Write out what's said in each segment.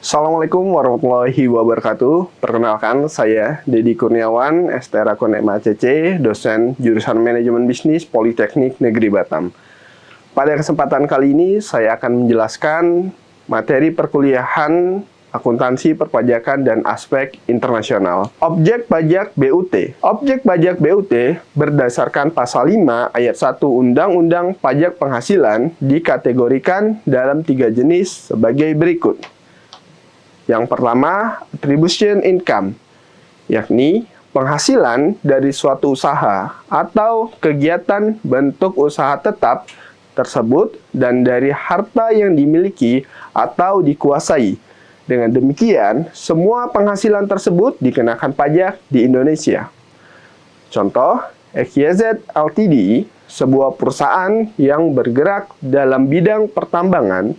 Assalamualaikum warahmatullahi wabarakatuh. Perkenalkan, saya Dedi Kurniawan, STR Akun MACC, dosen jurusan Manajemen Bisnis Politeknik Negeri Batam. Pada kesempatan kali ini, saya akan menjelaskan materi perkuliahan akuntansi perpajakan dan aspek internasional. Objek pajak BUT. Objek pajak BUT berdasarkan pasal 5 ayat 1 Undang-Undang Pajak Penghasilan dikategorikan dalam 3 jenis sebagai berikut. Yang pertama, attribution income, yakni penghasilan dari suatu usaha atau kegiatan bentuk usaha tetap tersebut dan dari harta yang dimiliki atau dikuasai. Dengan demikian, semua penghasilan tersebut dikenakan pajak di Indonesia. Contoh, XYZ Ltd, sebuah perusahaan yang bergerak dalam bidang pertambangan,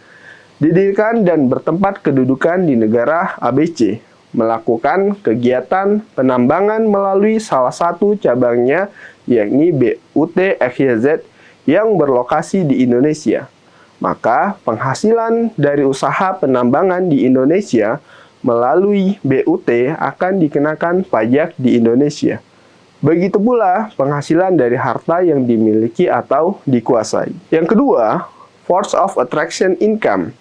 didirikan dan bertempat kedudukan di negara ABC, melakukan kegiatan penambangan melalui salah satu cabangnya, yakni BUT XYZ yang berlokasi di Indonesia. Maka penghasilan dari usaha penambangan di Indonesia melalui BUT akan dikenakan pajak di Indonesia. Begitu pula penghasilan dari harta yang dimiliki atau dikuasai. Yang kedua, force of attraction income,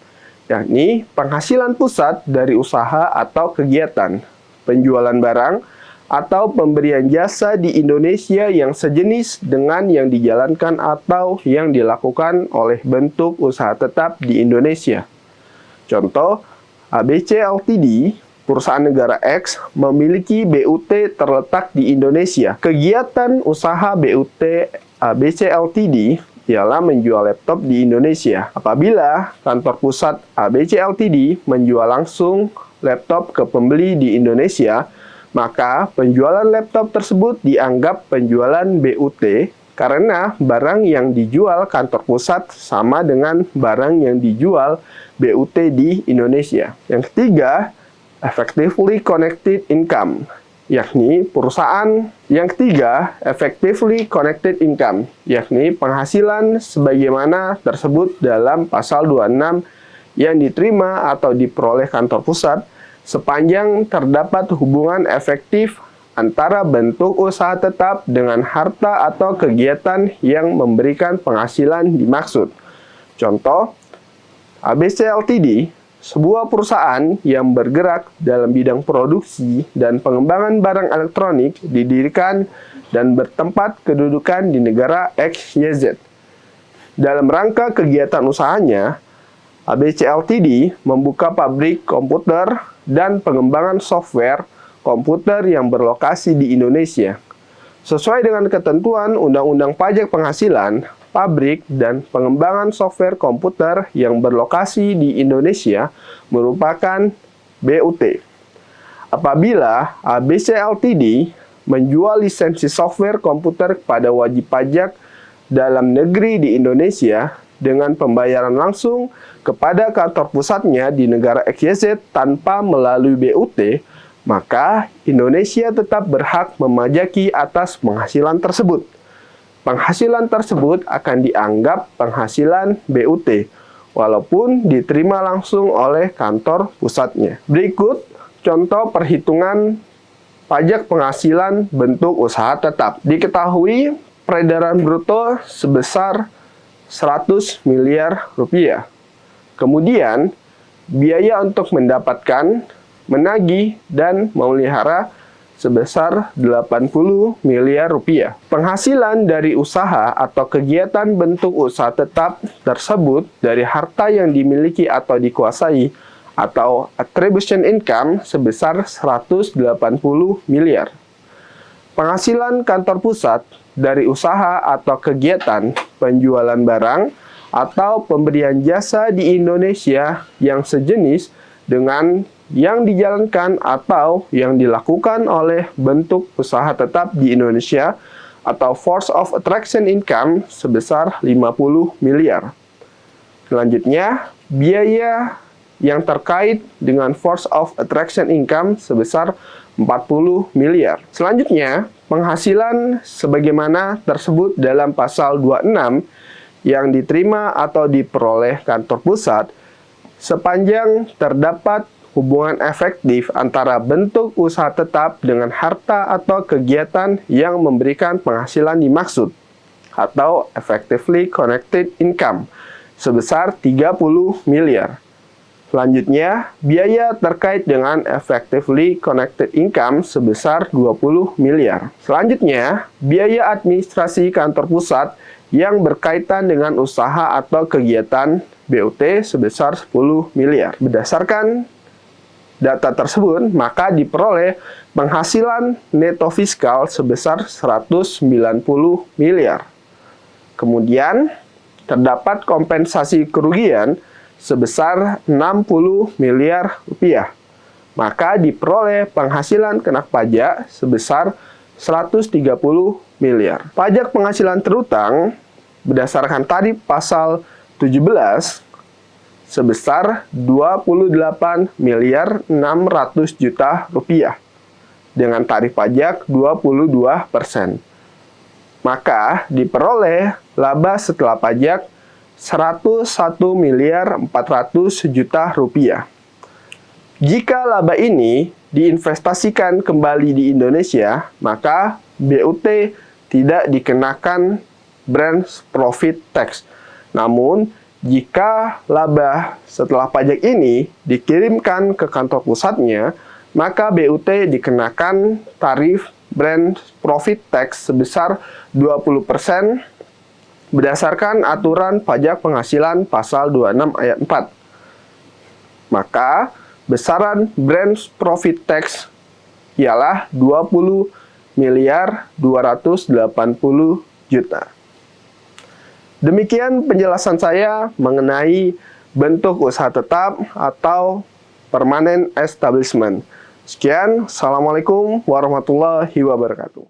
yakni penghasilan pusat dari usaha atau kegiatan, penjualan barang, atau pemberian jasa di Indonesia yang sejenis dengan yang dijalankan atau yang dilakukan oleh bentuk usaha tetap di Indonesia. Contoh, ABC Ltd, perusahaan negara X, memiliki BUT terletak di Indonesia. Kegiatan usaha BUT ABC Ltd ialah menjual laptop di Indonesia. Apabila kantor pusat ABC Ltd menjual langsung laptop ke pembeli di Indonesia, maka penjualan laptop tersebut dianggap penjualan BUT karena barang yang dijual kantor pusat sama dengan barang yang dijual BUT di Indonesia. Yang ketiga, effectively connected income, yakni effectively connected income, yakni penghasilan sebagaimana tersebut dalam pasal 26 yang diterima atau diperoleh kantor pusat sepanjang terdapat hubungan efektif antara bentuk usaha tetap dengan harta atau kegiatan yang memberikan penghasilan dimaksud. Contoh, ABC Ltd, sebuah perusahaan yang bergerak dalam bidang produksi dan pengembangan barang elektronik, didirikan dan bertempat kedudukan di negara XYZ. Dalam rangka kegiatan usahanya, ABC Ltd membuka pabrik komputer dan pengembangan software komputer yang berlokasi di Indonesia. Sesuai dengan ketentuan Undang-Undang Pajak Penghasilan, pabrik dan pengembangan software komputer yang berlokasi di Indonesia merupakan BUT. Apabila ABC Ltd menjual lisensi software komputer kepada wajib pajak dalam negeri di Indonesia dengan pembayaran langsung kepada kantor pusatnya di negara XYZ tanpa melalui BUT, maka Indonesia tetap berhak memajaki atas penghasilan tersebut. Penghasilan tersebut akan dianggap penghasilan BUT, walaupun diterima langsung oleh kantor pusatnya. Berikut contoh perhitungan pajak penghasilan bentuk usaha tetap. Diketahui peredaran bruto sebesar 100 miliar rupiah. Kemudian, biaya untuk mendapatkan, menagih, dan memelihara sebesar 80 miliar rupiah. Penghasilan dari usaha atau kegiatan bentuk usaha tetap tersebut dari harta yang dimiliki atau dikuasai atau attribution income sebesar 180 miliar. Penghasilan kantor pusat dari usaha atau kegiatan penjualan barang atau pemberian jasa di Indonesia yang sejenis dengan yang dijalankan atau yang dilakukan oleh bentuk usaha tetap di Indonesia atau force of attraction income sebesar 50 miliar. Selanjutnya, biaya yang terkait dengan force of attraction income sebesar 40 miliar. Selanjutnya, penghasilan sebagaimana tersebut dalam pasal 26 yang diterima atau diperoleh kantor pusat sepanjang terdapat hubungan efektif antara bentuk usaha tetap dengan harta atau kegiatan yang memberikan penghasilan dimaksud, atau effectively connected income, sebesar 30 miliar. Selanjutnya, biaya terkait dengan effectively connected income sebesar 20 miliar. Selanjutnya, biaya administrasi kantor pusat yang berkaitan dengan usaha atau kegiatan BUT sebesar 10 miliar. Berdasarkan data tersebut, maka diperoleh penghasilan neto fiskal sebesar 190 miliar. Kemudian, terdapat kompensasi kerugian sebesar 60 miliar rupiah. Maka diperoleh penghasilan kena pajak sebesar 130 miliar. Pajak penghasilan terutang berdasarkan tarif pasal 17 sebesar 28 miliar 600 juta rupiah dengan tarif pajak 22%. Maka diperoleh laba setelah pajak 101 miliar 400 juta rupiah. Jika laba ini diinvestasikan kembali di Indonesia, maka BUT tidak dikenakan branch profit tax. Namun, jika laba setelah pajak ini dikirimkan ke kantor pusatnya, maka BUT dikenakan tarif branch profit tax sebesar 20% berdasarkan aturan pajak penghasilan pasal 26 ayat 4. Maka, besaran branch profit tax ialah 20 miliar 280 juta. Demikian penjelasan saya mengenai bentuk usaha tetap atau permanent establishment. Sekian, Assalamualaikum warahmatullahi wabarakatuh.